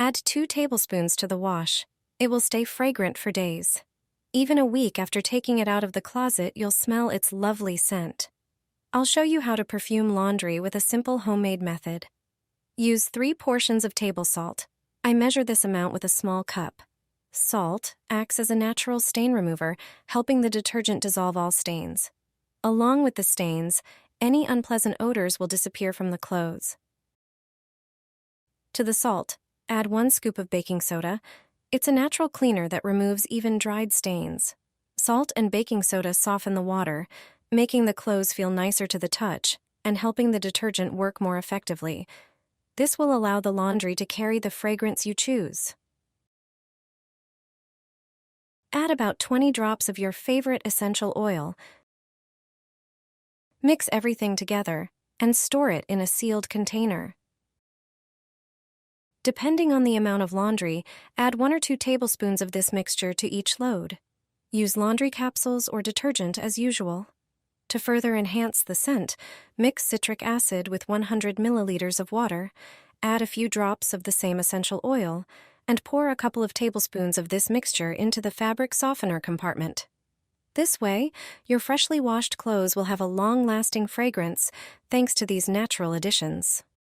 Add 2 tablespoons to the wash. It will stay fragrant for days. Even a week after taking it out of the closet, you'll smell its lovely scent. I'll show you how to perfume laundry with a simple homemade method. Use 3 portions of table salt. I measure this amount with a small cup. Salt acts as a natural stain remover, helping the detergent dissolve all stains. Along with the stains, any unpleasant odors will disappear from the clothes. To the salt, add 1 scoop of baking soda. It's a natural cleaner that removes even dried stains. Salt and baking soda soften the water, making the clothes feel nicer to the touch and helping the detergent work more effectively. This will allow the laundry to carry the fragrance you choose. Add about 20 drops of your favorite essential oil. Mix everything together and store it in a sealed container. Depending on the amount of laundry, add 1 or 2 tablespoons of this mixture to each load. Use laundry capsules or detergent as usual. To further enhance the scent, mix citric acid with 100 milliliters of water, add a few drops of the same essential oil, and pour a couple of tablespoons of this mixture into the fabric softener compartment. This way, your freshly washed clothes will have a long-lasting fragrance thanks to these natural additions.